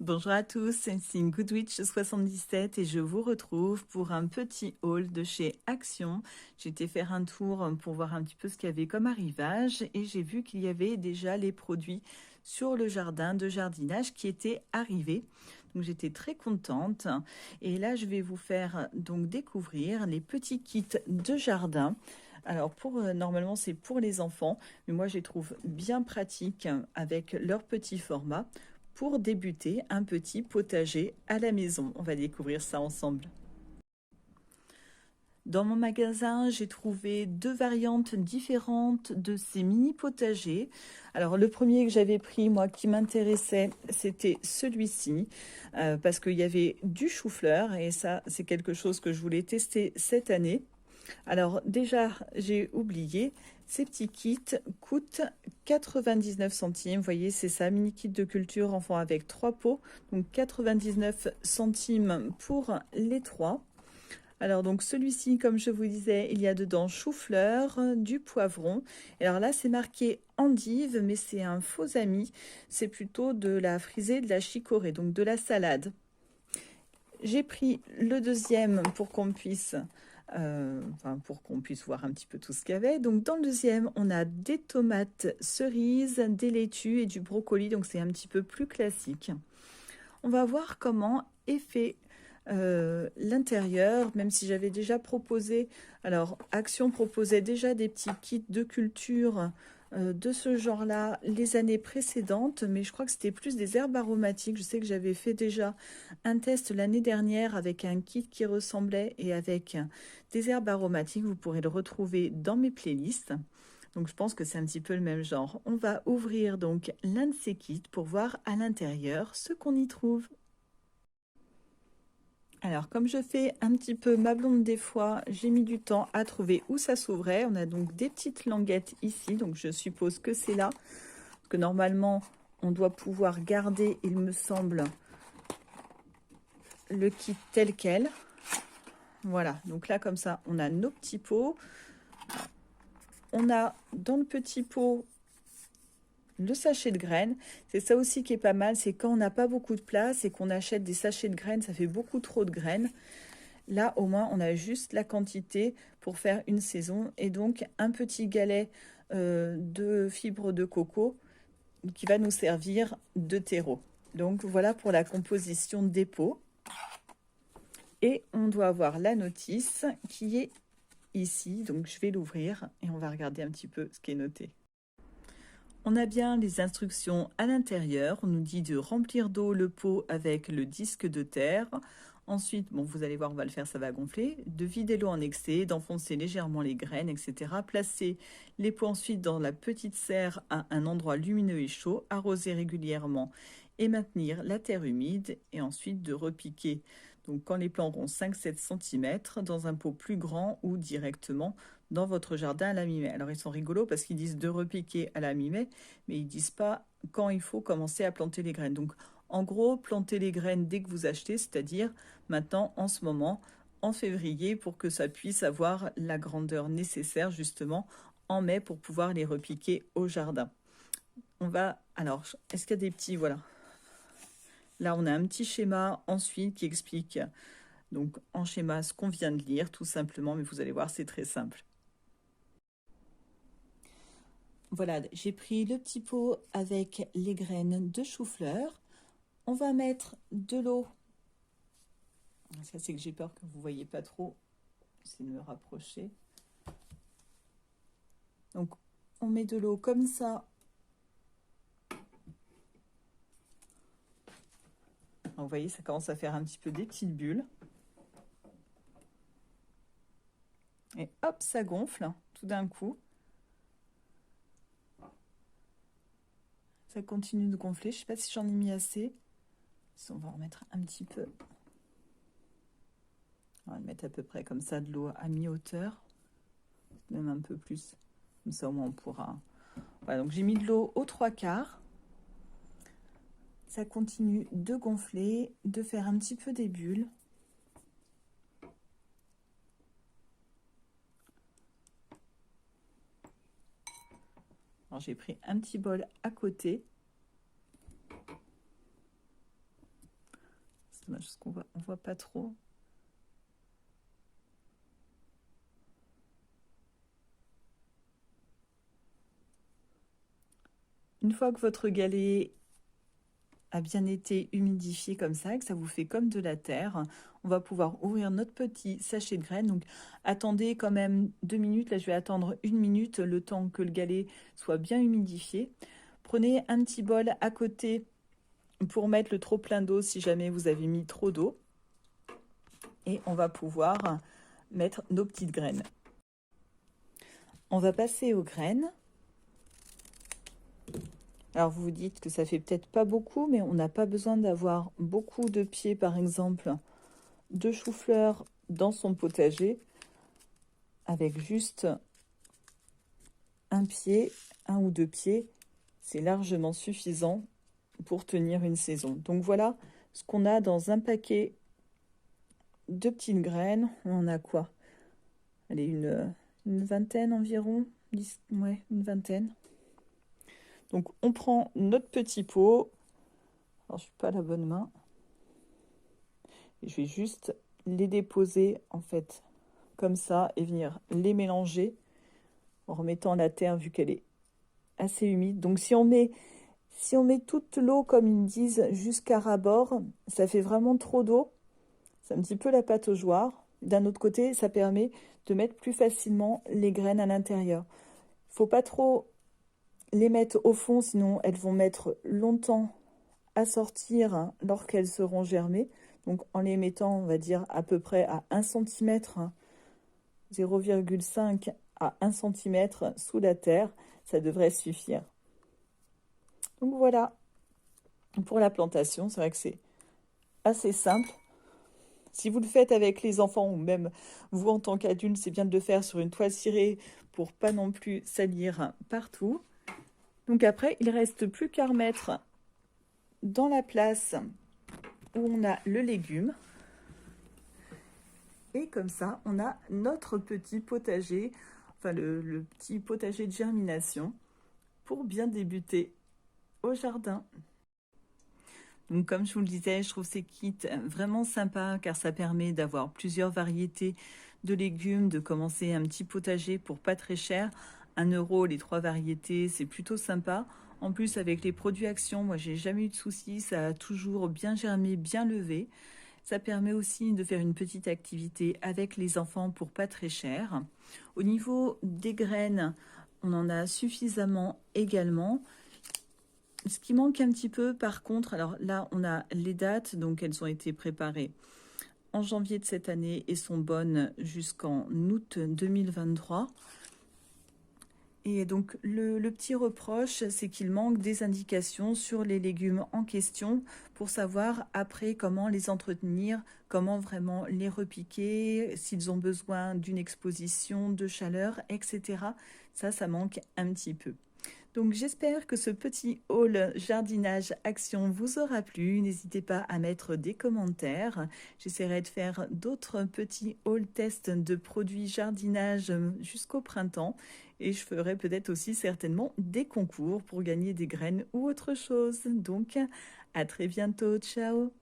Bonjour à tous, c'est Goodwitch77 et je vous retrouve pour un petit haul de chez Action. J'ai été faire un tour pour voir un petit peu ce qu'il y avait comme arrivage et j'ai vu qu'il y avait déjà les produits sur le jardin de jardinage qui étaient arrivés. Donc j'étais très contente et là je vais vous faire donc découvrir les petits kits de jardin. Alors normalement c'est pour les enfants, mais moi je les trouve bien pratiques avec leur petit format pour débuter un petit potager à la maison. On va découvrir ça ensemble. Dans mon magasin, j'ai trouvé deux variantes différentes de ces mini potagers. Alors le premier que j'avais pris, moi, qui m'intéressait, c'était celui-ci, parce qu'il y avait du chou-fleur, et ça, c'est quelque chose que je voulais tester cette année. Alors déjà, j'ai oublié, ces petits kits coûtent 99 centimes. Vous voyez, c'est ça, mini kit de culture enfant avec 3 pots. Donc 99 centimes pour les 3. Alors donc celui-ci, comme je vous disais, il y a dedans chou-fleur, du poivron. Et alors là, c'est marqué endive, mais c'est un faux ami. C'est plutôt de la frisée, de la chicorée, donc de la salade. J'ai pris le deuxième pour qu'on puisse voir un petit peu tout ce qu'il y avait. Donc dans le deuxième, on a des tomates cerises, des laitues et du brocoli. Donc c'est un petit peu plus classique. On va voir comment est fait l'intérieur, même si j'avais déjà proposé. Alors Action proposait déjà des petits kits de culture de ce genre-là les années précédentes, mais je crois que c'était plus des herbes aromatiques. Je sais que j'avais fait déjà un test l'année dernière avec un kit qui ressemblait et avec des herbes aromatiques. Vous pourrez le retrouver dans mes playlists. Donc je pense que c'est un petit peu le même genre. On va ouvrir donc l'un de ces kits pour voir à l'intérieur ce qu'on y trouve. Alors, comme je fais un petit peu ma blonde des fois, j'ai mis du temps à trouver où ça s'ouvrait. On a donc des petites languettes ici, donc je suppose que c'est là. Parce que normalement, on doit pouvoir garder, il me semble, le kit tel quel. Voilà, donc là, comme ça, on a nos petits pots. On a dans le petit pot le sachet de graines. C'est ça aussi qui est pas mal, c'est quand on n'a pas beaucoup de place et qu'on achète des sachets de graines, ça fait beaucoup trop de graines. Là, au moins, on a juste la quantité pour faire une saison et donc un petit galet de fibres de coco qui va nous servir de terreau. Donc voilà pour la composition des pots. Et on doit avoir la notice qui est ici. Donc je vais l'ouvrir et on va regarder un petit peu ce qui est noté. On a bien les instructions à l'intérieur. On nous dit de remplir d'eau le pot avec le disque de terre. Ensuite, bon, vous allez voir, on va le faire, ça va gonfler. De vider l'eau en excès, d'enfoncer légèrement les graines, etc. Placer les pots ensuite dans la petite serre à un endroit lumineux et chaud. Arroser régulièrement et maintenir la terre humide. Et ensuite de repiquer. Donc quand les plants auront 5-7 cm dans un pot plus grand ou directement dans votre jardin à la mi-mai. Alors ils sont rigolos parce qu'ils disent de repiquer à la mi-mai, mais ils disent pas quand il faut commencer à planter les graines. Donc en gros, planter les graines dès que vous achetez, c'est-à-dire maintenant, en ce moment, en février, pour que ça puisse avoir la grandeur nécessaire justement en mai pour pouvoir les repiquer au jardin. On va, alors, est-ce qu'il y a des petits, voilà. Là, on a un petit schéma ensuite qui explique donc en schéma ce qu'on vient de lire tout simplement, mais vous allez voir, c'est très simple. Voilà, j'ai pris le petit pot avec les graines de chou-fleur. On va mettre de l'eau. Ça, c'est que j'ai peur que vous ne voyez pas trop. J'essaie de me rapprocher. Donc, on met de l'eau comme ça. Donc, vous voyez, ça commence à faire un petit peu des petites bulles. Et hop, ça gonfle tout d'un coup. Ça continue de gonfler. Je ne sais pas si j'en ai mis assez. On va en mettre un petit peu. On va mettre à peu près comme ça de l'eau à mi-hauteur. Même un peu plus. Comme ça, au moins, on pourra... Voilà, donc j'ai mis de l'eau aux 3/4. Ça continue de gonfler, de faire un petit peu des bulles. Alors j'ai pris un petit bol à côté. dommage parce on voit pas trop. Une fois que votre galet a bien été humidifié comme ça, que ça vous fait comme de la terre, on va pouvoir ouvrir notre petit sachet de graines. Donc attendez quand même 2 minutes, là je vais attendre 1 minute le temps que le galet soit bien humidifié. Prenez un petit bol à côté pour mettre le trop plein d'eau si jamais vous avez mis trop d'eau. Et on va pouvoir mettre nos petites graines. On va passer aux graines. Alors vous vous dites que ça fait peut-être pas beaucoup, mais on n'a pas besoin d'avoir beaucoup de pieds, par exemple, de chou-fleur dans son potager, avec juste un pied, 1 ou 2 pieds, c'est largement suffisant pour tenir une saison. Donc voilà ce qu'on a dans un paquet de petites graines. On a quoi? Allez, une vingtaine environ, 10, ouais, une vingtaine. Donc on prend notre petit pot. Alors je suis pas à la bonne main. Et je vais juste les déposer en fait comme ça et venir les mélanger en remettant la terre vu qu'elle est assez humide. Donc si on met toute l'eau comme ils disent jusqu'à ras-bord, ça fait vraiment trop d'eau. C'est un petit peu la pataugeoire. D'un autre côté, ça permet de mettre plus facilement les graines à l'intérieur. Il ne faut pas trop les mettre au fond, sinon elles vont mettre longtemps à sortir lorsqu'elles seront germées. Donc en les mettant, on va dire à peu près à 1 cm, 0,5 à 1 cm sous la terre, ça devrait suffire. Donc voilà, pour la plantation, c'est vrai que c'est assez simple. Si vous le faites avec les enfants ou même vous en tant qu'adulte, c'est bien de le faire sur une toile cirée pour pas non plus salir partout. Donc après, il ne reste plus qu'à remettre dans la place où on a le légume. Et comme ça, on a notre petit potager, enfin le petit potager de germination pour bien débuter au jardin. Donc comme je vous le disais, je trouve ces kits vraiment sympas car ça permet d'avoir plusieurs variétés de légumes, de commencer un petit potager pour pas très cher. 1 € les 3 variétés, c'est plutôt sympa. En plus avec les produits Action, moi j'ai jamais eu de soucis, ça a toujours bien germé, bien levé. Ça permet aussi de faire une petite activité avec les enfants pour pas très cher. Au niveau des graines, on en a suffisamment également. Ce qui manque un petit peu, par contre, alors là, on a les dates, donc elles ont été préparées en janvier de cette année et sont bonnes jusqu'en août 2023. Et donc, le petit reproche, c'est qu'il manque des indications sur les légumes en question pour savoir après comment les entretenir, comment vraiment les repiquer, s'ils ont besoin d'une exposition, de chaleur, etc. Ça manque un petit peu. Donc j'espère que ce petit haul jardinage action vous aura plu. N'hésitez pas à mettre des commentaires. J'essaierai de faire d'autres petits haul tests de produits jardinage jusqu'au printemps. Et je ferai peut-être aussi certainement des concours pour gagner des graines ou autre chose. Donc à très bientôt. Ciao!